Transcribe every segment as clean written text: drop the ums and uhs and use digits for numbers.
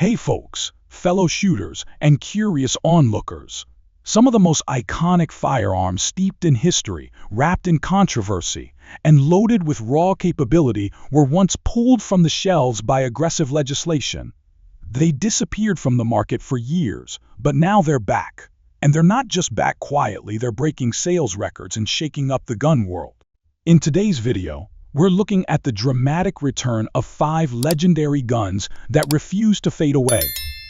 Hey folks, fellow shooters and curious onlookers. Some of the most iconic firearms steeped in history, wrapped in controversy, and loaded with raw capability were once pulled from the shelves by aggressive legislation. They disappeared from the market for years, but now they're back. And they're not just back quietly, they're breaking sales records and shaking up the gun world. In today's video, we're looking at the dramatic return of 5 legendary guns that refuse to fade away.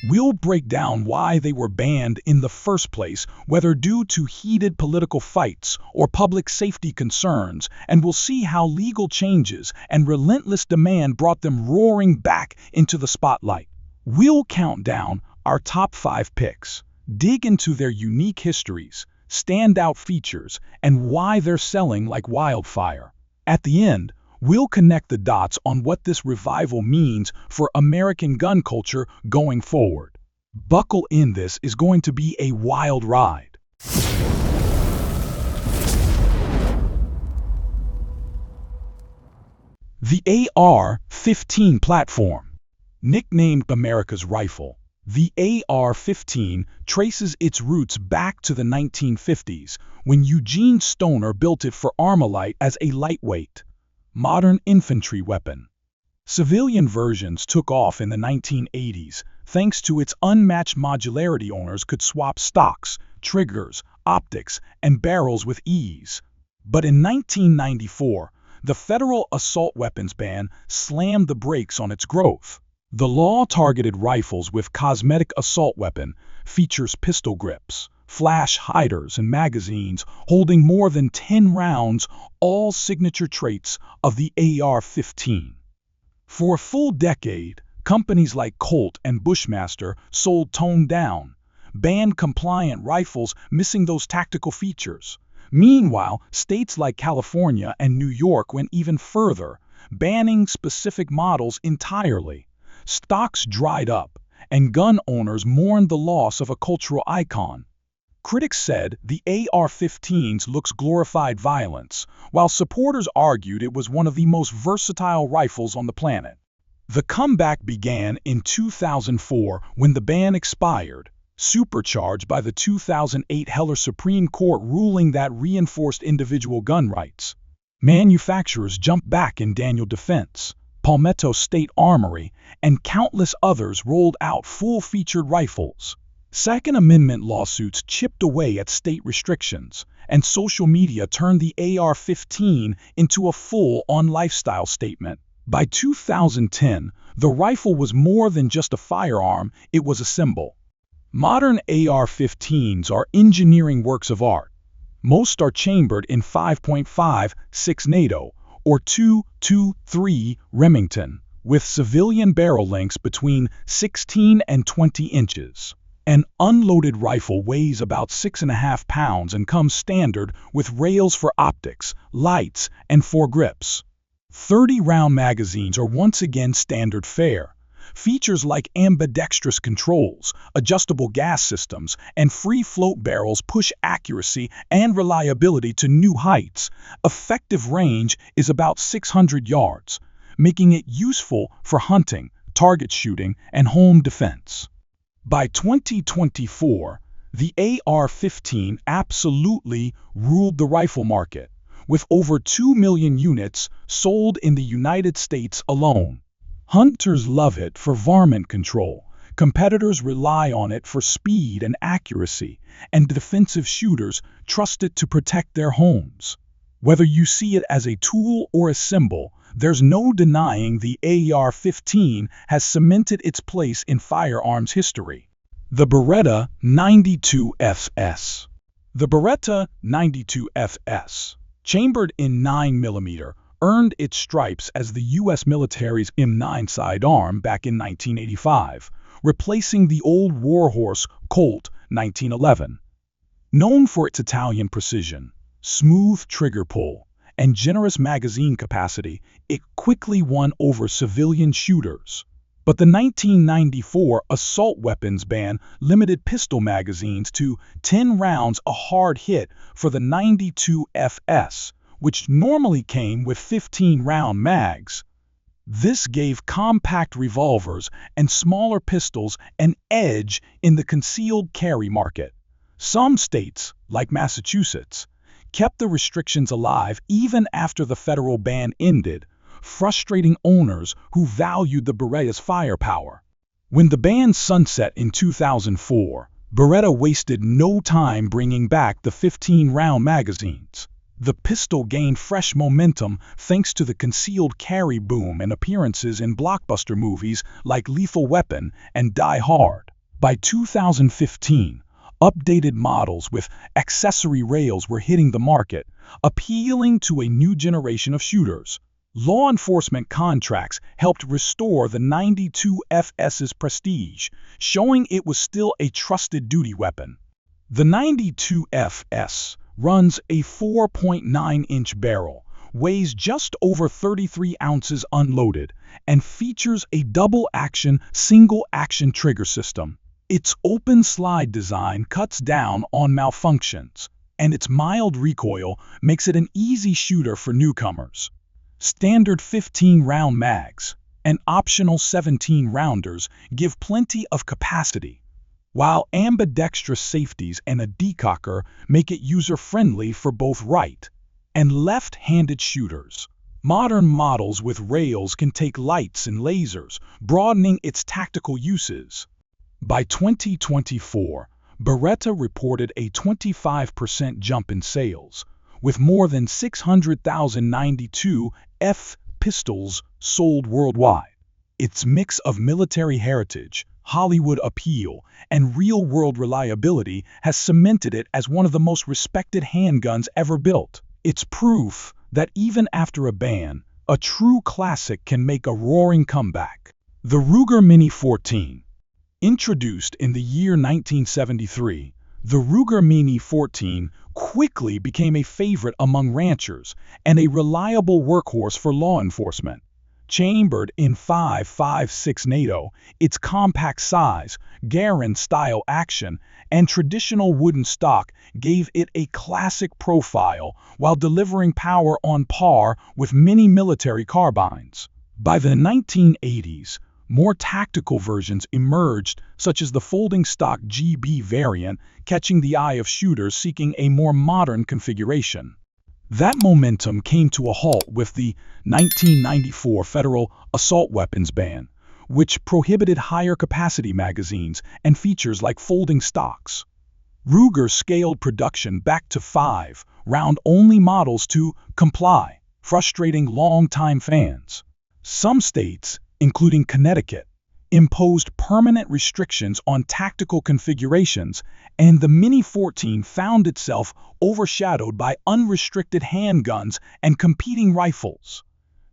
We'll break down why they were banned in the first place, whether due to heated political fights or public safety concerns, and we'll see how legal changes and relentless demand brought them roaring back into the spotlight. We'll count down our top 5 picks, dig into their unique histories, standout features, and why they're selling like wildfire. At the end, we'll connect the dots on what this revival means for American gun culture going forward. Buckle in, this is going to be a wild ride. The AR-15 platform. Nicknamed America's rifle, the AR-15 traces its roots back to the 1950s, when Eugene Stoner built it for Armalite as a lightweight, modern infantry weapon. Civilian versions took off in the 1980s thanks to its unmatched modularity. Owners could swap stocks, triggers, optics, and barrels with ease. But in 1994, the federal assault weapons ban slammed the brakes on its growth. The law targeted rifles with cosmetic assault weapon, features pistol grips, flash hiders, and magazines holding more than 10 rounds, all signature traits of the AR-15. For a full decade, companies like Colt and Bushmaster sold toned-down, ban-compliant rifles missing those tactical features. Meanwhile, states like California and New York went even further, banning specific models entirely. Stocks dried up, and gun owners mourned the loss of a cultural icon. Critics said the AR-15's looks glorified violence, while supporters argued it was one of the most versatile rifles on the planet. The comeback began in 2004 when the ban expired, supercharged by the 2008 Heller Supreme Court ruling that reinforced individual gun rights. Manufacturers jumped back in Daniel Defense, Palmetto State Armory, and countless others rolled out full-featured rifles. Second Amendment lawsuits chipped away at state restrictions, and social media turned the AR-15 into a full-on lifestyle statement. By 2010, the rifle was more than just a firearm, it was a symbol. Modern AR-15s are engineering works of art. Most are chambered in 5.56 NATO, or 2.23 Remington, with civilian barrel lengths between 16 and 20 inches. An unloaded rifle weighs about 6.5 pounds and comes standard with rails for optics, lights, and foregrips. 30-round magazines are once again standard fare. Features like ambidextrous controls, adjustable gas systems, and free-float barrels push accuracy and reliability to new heights. Effective range is about 600 yards, making it useful for hunting, target shooting, and home defense. By 2024, the AR-15 absolutely ruled the rifle market, with over 2 million units sold in the United States alone. Hunters love it for varmint control, competitors rely on it for speed and accuracy, and defensive shooters trust it to protect their homes. Whether you see it as a tool or a symbol, there's no denying the AR-15 has cemented its place in firearms history. The Beretta 92FS. The Beretta 92FS, chambered in 9mm, earned its stripes as the U.S. military's M9 sidearm back in 1985, replacing the old warhorse Colt 1911. Known for its Italian precision, smooth trigger pull, and generous magazine capacity, it quickly won over civilian shooters. But the 1994 assault weapons ban limited pistol magazines to 10 rounds, a hard hit for the 92FS, which normally came with 15-round mags. This gave compact revolvers and smaller pistols an edge in the concealed carry market. Some states, like Massachusetts, kept the restrictions alive even after the federal ban ended, frustrating owners who valued the Beretta's firepower. When the ban sunset in 2004, Beretta wasted no time bringing back the 15-round magazines. The pistol gained fresh momentum thanks to the concealed carry boom and appearances in blockbuster movies like Lethal Weapon and Die Hard. By 2015, updated models with accessory rails were hitting the market, appealing to a new generation of shooters. Law enforcement contracts helped restore the 92FS's prestige, showing it was still a trusted duty weapon. The 92FS runs a 4.9-inch barrel, weighs just over 33 ounces unloaded, and features a double-action, single-action trigger system. Its open slide design cuts down on malfunctions, and its mild recoil makes it an easy shooter for newcomers. Standard 15-round mags and optional 17-rounders give plenty of capacity, while ambidextrous safeties and a decocker make it user-friendly for both right and left-handed shooters. Modern models with rails can take lights and lasers, broadening its tactical uses. By 2024, Beretta reported a 25% jump in sales, with more than 600,000 92F pistols sold worldwide. Its mix of military heritage, Hollywood appeal, and real-world reliability has cemented it as one of the most respected handguns ever built. It's proof that even after a ban, a true classic can make a roaring comeback. The Ruger Mini 14. Introduced in the year 1973, the Ruger Mini 14 quickly became a favorite among ranchers and a reliable workhorse for law enforcement. Chambered in 5.56 NATO, its compact size, Garand-style action, and traditional wooden stock gave it a classic profile while delivering power on par with many military carbines. By the 1980s, more tactical versions emerged, such as the folding stock GB variant, catching the eye of shooters seeking a more modern configuration. That momentum came to a halt with the 1994 federal assault weapons ban, which prohibited higher capacity magazines and features like folding stocks. Ruger scaled production back to 5-round-only models to comply, frustrating longtime fans. Some states, including Connecticut, imposed permanent restrictions on tactical configurations, and the Mini 14 found itself overshadowed by unrestricted handguns and competing rifles.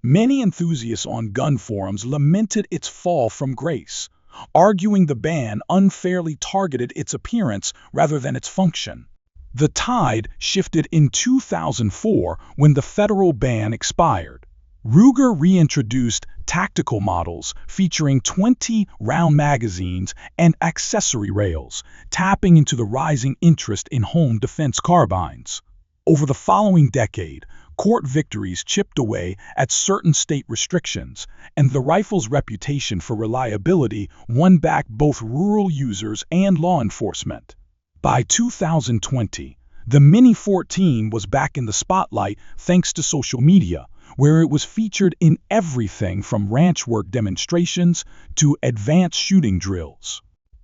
Many enthusiasts on gun forums lamented its fall from grace, arguing the ban unfairly targeted its appearance rather than its function. The tide shifted in 2004 when the federal ban expired. Ruger reintroduced tactical models featuring 20-round magazines and accessory rails, tapping into the rising interest in home defense carbines. Over the following decade, court victories chipped away at certain state restrictions, and the rifle's reputation for reliability won back both rural users and law enforcement. By 2020, the Mini 14 was back in the spotlight thanks to social media, where it was featured in everything from ranch work demonstrations to advanced shooting drills.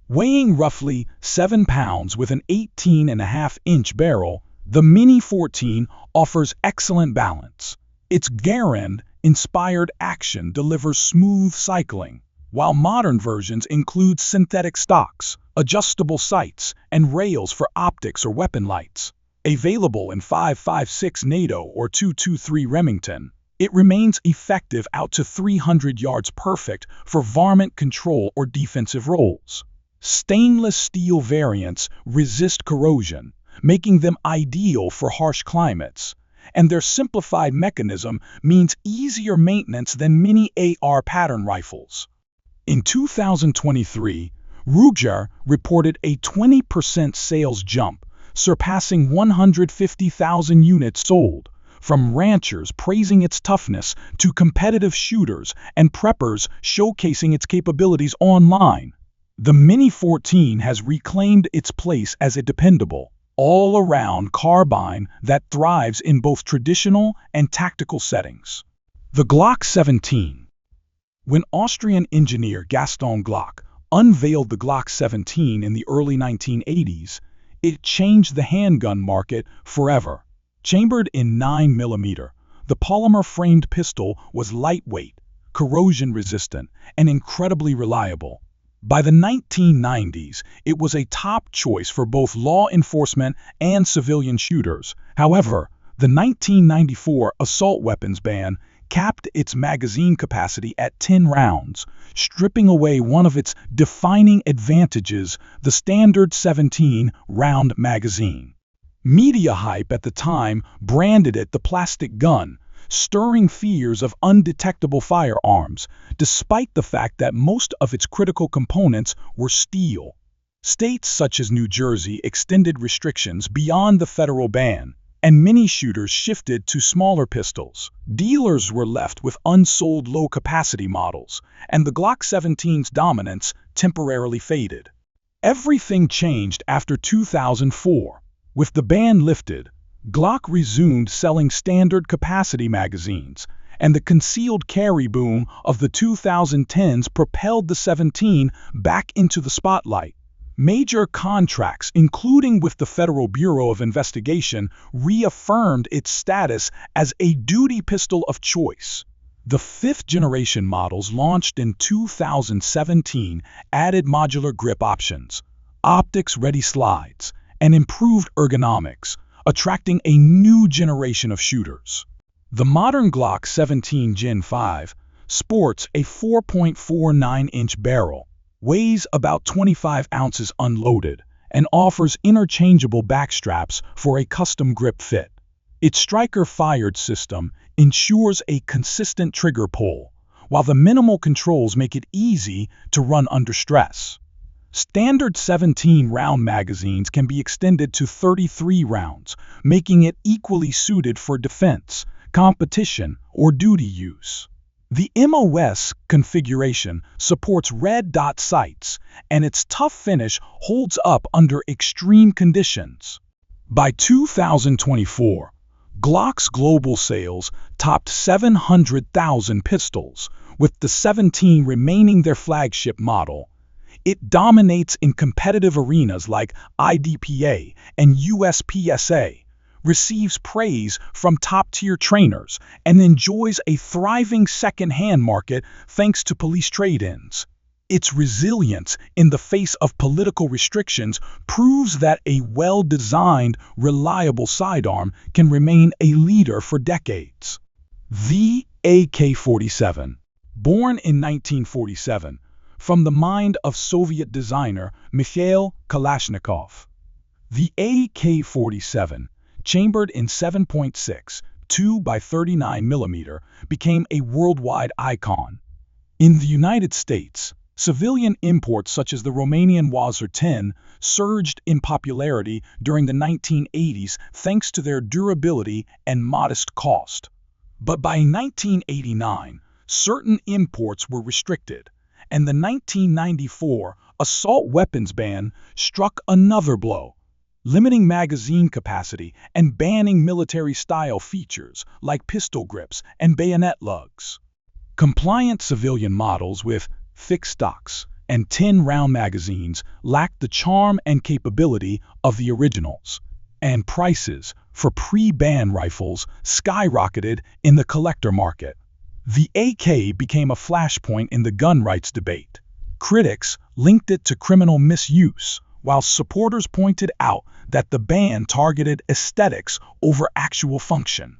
Weighing roughly 7 pounds with an 18.5-inch barrel, the Mini 14 offers excellent balance. Its Garand-inspired action delivers smooth cycling, while modern versions include synthetic stocks, adjustable sights, and rails for optics or weapon lights. Available in 5.56 NATO or 2.23 Remington, it remains effective out to 300 yards, perfect for varmint control or defensive roles. Stainless steel variants resist corrosion, making them ideal for harsh climates, and their simplified mechanism means easier maintenance than many AR pattern rifles. In 2023, Ruger reported a 20% sales jump, surpassing 150,000 units sold, from ranchers praising its toughness to competitive shooters and preppers showcasing its capabilities online. The Mini 14 has reclaimed its place as a dependable, all-around carbine that thrives in both traditional and tactical settings. The Glock 17. When Austrian engineer Gaston Glock unveiled the Glock 17 in the early 1980s, it changed the handgun market forever. Chambered in 9mm, the polymer-framed pistol was lightweight, corrosion-resistant, and incredibly reliable. By the 1990s, it was a top choice for both law enforcement and civilian shooters. However, the 1994 assault weapons ban capped its magazine capacity at 10 rounds, stripping away one of its defining advantages, the standard 17-round magazine. Media hype at the time branded it the plastic gun, stirring fears of undetectable firearms, despite the fact that most of its critical components were steel. States such as New Jersey extended restrictions beyond the federal ban, and many shooters shifted to smaller pistols. Dealers were left with unsold low-capacity models, and the Glock 17's dominance temporarily faded. Everything changed after 2004. With the ban lifted, Glock resumed selling standard capacity magazines, and the concealed carry boom of the 2010s propelled the 17 back into the spotlight. Major contracts, including with the Federal Bureau of Investigation, reaffirmed its status as a duty pistol of choice. The fifth-generation models launched in 2017 added modular grip options, optics-ready slides, and improved ergonomics, attracting a new generation of shooters. The modern Glock 17 Gen 5 sports a 4.49-inch barrel, weighs about 25 ounces unloaded, and offers interchangeable backstraps for a custom grip fit. Its striker-fired system ensures a consistent trigger pull, while the minimal controls make it easy to run under stress. Standard 17-round magazines can be extended to 33 rounds, making it equally suited for defense, competition, or duty use. The MOS configuration supports red dot sights, and its tough finish holds up under extreme conditions. By 2024, Glock's global sales topped 700,000 pistols, with the 17 remaining their flagship model. It dominates in competitive arenas like IDPA and USPSA, receives praise from top-tier trainers, and enjoys a thriving second-hand market thanks to police trade-ins. Its resilience in the face of political restrictions proves that a well-designed, reliable sidearm can remain a leader for decades. The AK-47. Born in 1947, from the mind of Soviet designer Mikhail Kalashnikov. The AK-47, chambered in 7.6, 2x39mm, became a worldwide icon. In the United States, civilian imports such as the Romanian Wazir 10 surged in popularity during the 1980s thanks to their durability and modest cost. But by 1989, certain imports were restricted, and the 1994 assault weapons ban struck another blow, limiting magazine capacity and banning military-style features like pistol grips and bayonet lugs. Compliant civilian models with fixed stocks and 10-round magazines lacked the charm and capability of the originals, and prices for pre-ban rifles skyrocketed in the collector market. The AK became a flashpoint in the gun rights debate. Critics linked it to criminal misuse, while supporters pointed out that the ban targeted aesthetics over actual function.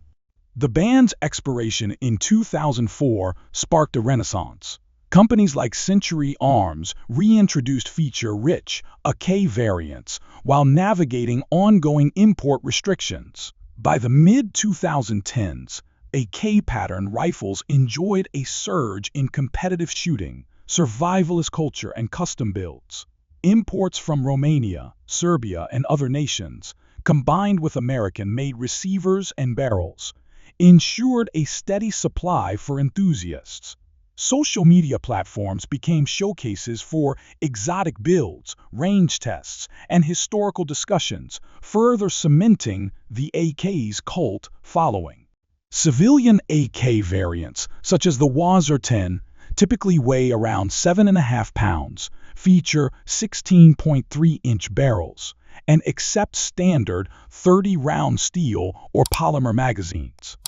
The ban's expiration in 2004 sparked a renaissance. Companies like Century Arms reintroduced feature-rich AK variants while navigating ongoing import restrictions. By the mid-2010s, AK pattern rifles enjoyed a surge in competitive shooting, survivalist culture, and custom builds. Imports from Romania, Serbia, and other nations, combined with American-made receivers and barrels, ensured a steady supply for enthusiasts. Social media platforms became showcases for exotic builds, range tests, and historical discussions, further cementing the AK's cult following. Civilian AK variants, such as the Wazir 10, typically weigh around 7.5 pounds, feature 16.3-inch barrels, and accept standard 30-round steel or polymer magazines.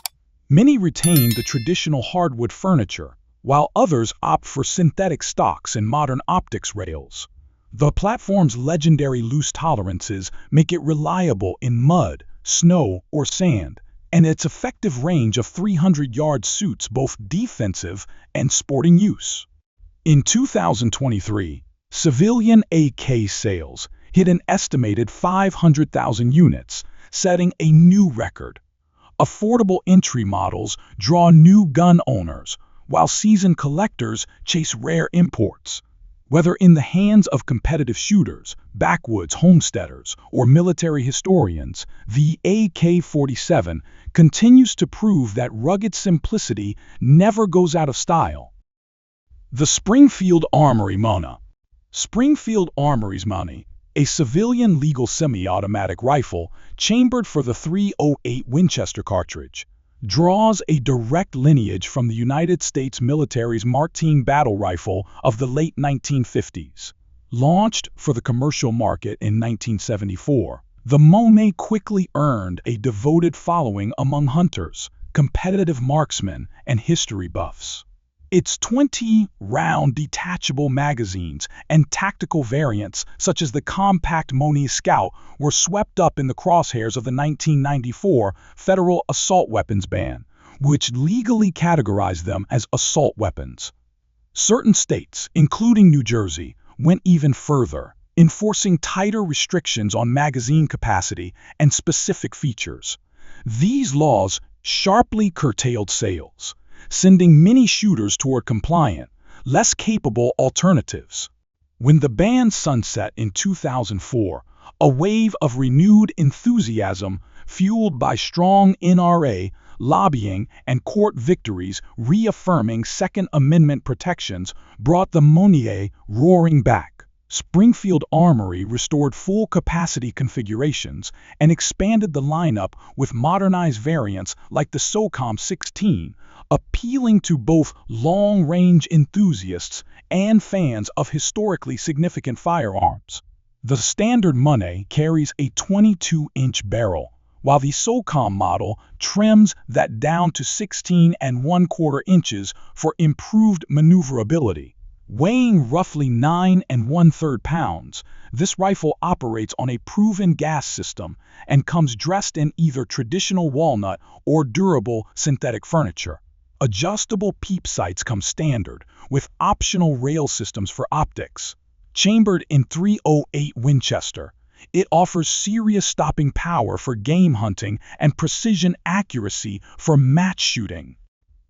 Many retain the traditional hardwood furniture, while others opt for synthetic stocks and modern optics rails. The platform's legendary loose tolerances make it reliable in mud, snow, or sand, and its effective range of 300 yards suits both defensive and sporting use. In 2023, civilian AK sales hit an estimated 500,000 units, setting a new record. Affordable entry models draw new gun owners, while seasoned collectors chase rare imports. Whether in the hands of competitive shooters, backwoods homesteaders, or military historians, the AK-47 continues to prove that rugged simplicity never goes out of style. The Springfield Armory Mona. Springfield Armory's Mona, a civilian legal semi-automatic rifle chambered for the .308 Winchester cartridge, draws a direct lineage from the United States military's Martine battle rifle of the late 1950s. Launched for the commercial market in 1974, the Mona quickly earned a devoted following among hunters, competitive marksmen, and history buffs. Its 20-round detachable magazines and tactical variants, such as the compact Mona Scout, were swept up in the crosshairs of the 1994 federal assault weapons ban, which legally categorized them as assault weapons. Certain states, including New Jersey, went even further, enforcing tighter restrictions on magazine capacity and specific features. These laws sharply curtailed sales, sending many shooters toward compliant, less capable alternatives. When the ban sunset in 2004, a wave of renewed enthusiasm, fueled by strong NRA lobbying and court victories reaffirming Second Amendment protections, brought the Mona roaring back. Springfield Armory restored full-capacity configurations and expanded the lineup with modernized variants like the SOCOM 16, appealing to both long-range enthusiasts and fans of historically significant firearms. The standard Mona carries a 22-inch barrel, while the SOCOM model trims that down to 16 1/4 inches for improved maneuverability. Weighing roughly 9 1/3 pounds, this rifle operates on a proven gas system and comes dressed in either traditional walnut or durable synthetic furniture. Adjustable peep sights come standard, with optional rail systems for optics. Chambered in .308 Winchester, it offers serious stopping power for game hunting and precision accuracy for match shooting.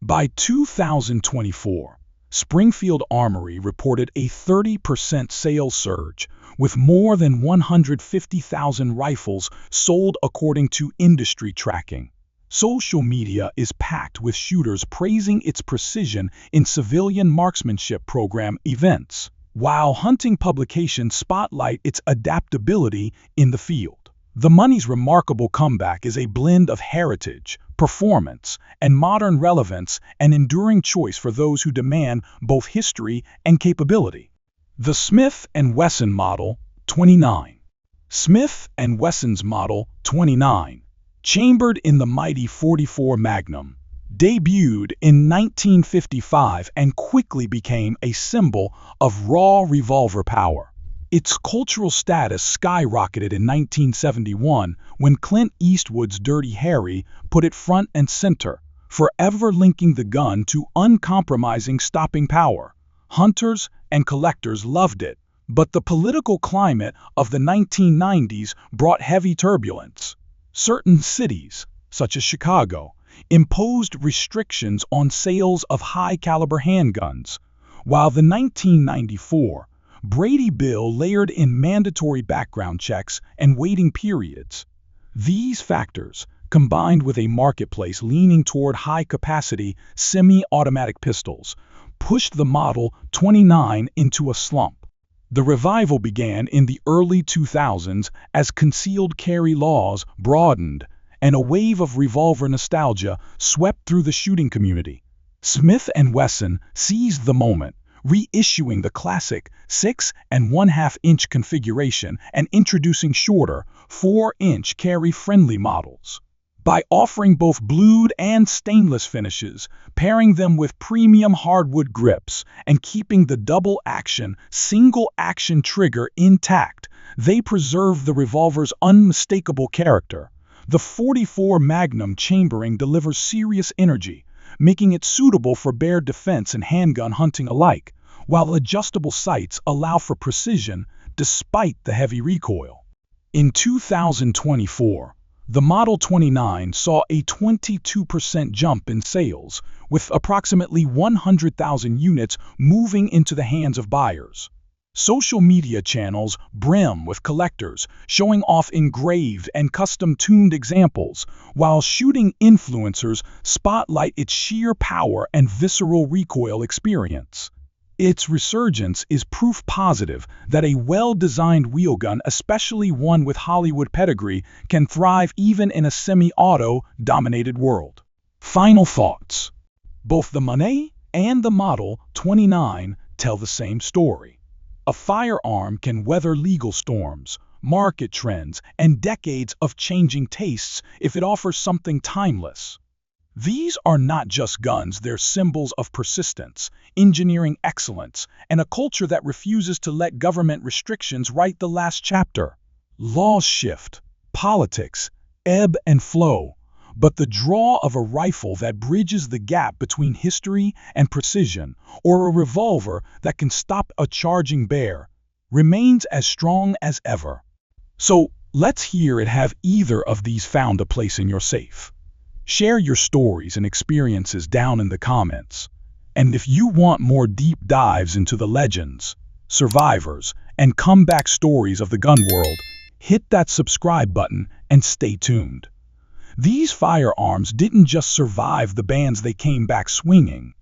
By 2024, Springfield Armory reported a 30% sales surge, with more than 150,000 rifles sold according to industry tracking. Social media is packed with shooters praising its precision in civilian marksmanship program events, while hunting publications spotlight its adaptability in the field. The Mona's remarkable comeback is a blend of heritage, performance, and modern relevance, an enduring choice for those who demand both history and capability. The Smith & Wesson Model 29. Smith & Wesson's Model 29, chambered in the mighty .44 Magnum, debuted in 1955 and quickly became a symbol of raw revolver power. Its cultural status skyrocketed in 1971 when Clint Eastwood's Dirty Harry put it front and center, forever linking the gun to uncompromising stopping power. Hunters and collectors loved it, but the political climate of the 1990s brought heavy turbulence. Certain cities, such as Chicago, imposed restrictions on sales of high-caliber handguns, while the 1994 Brady Bill layered in mandatory background checks and waiting periods. These factors, combined with a marketplace leaning toward high-capacity, semi-automatic pistols, pushed the Model 29 into a slump. The revival began in the early 2000s as concealed carry laws broadened, and a wave of revolver nostalgia swept through the shooting community. Smith & Wesson seized the moment, reissuing the classic 6.5-inch configuration and introducing shorter, 4-inch carry-friendly models. By offering both blued and stainless finishes, pairing them with premium hardwood grips, and keeping the double-action, single-action trigger intact, they preserved the revolver's unmistakable character. The .44 Magnum chambering delivers serious energy, making it suitable for bare defense and handgun hunting alike, while adjustable sights allow for precision despite the heavy recoil. In 2024, the Model 29 saw a 22% jump in sales, with approximately 100,000 units moving into the hands of buyers. Social media channels brim with collectors showing off engraved and custom-tuned examples, while shooting influencers spotlight its sheer power and visceral recoil experience. Its resurgence is proof positive that a well-designed wheelgun, especially one with Hollywood pedigree, can thrive even in a semi-auto-dominated world. Final thoughts. Both the Monet and the Model 29 tell the same story. A firearm can weather legal storms, market trends, and decades of changing tastes if it offers something timeless. These are not just guns, they're symbols of persistence, engineering excellence, and a culture that refuses to let government restrictions write the last chapter. Laws shift, politics ebb and flow, but the draw of a rifle that bridges the gap between history and precision, or a revolver that can stop a charging bear, remains as strong as ever. So let's hear it. Have either of these found a place in your safe? Share your stories and experiences down in the comments. And if you want more deep dives into the legends, survivors, and comeback stories of the gun world, hit that subscribe button and stay tuned. These firearms didn't just survive the bans, they came back swinging,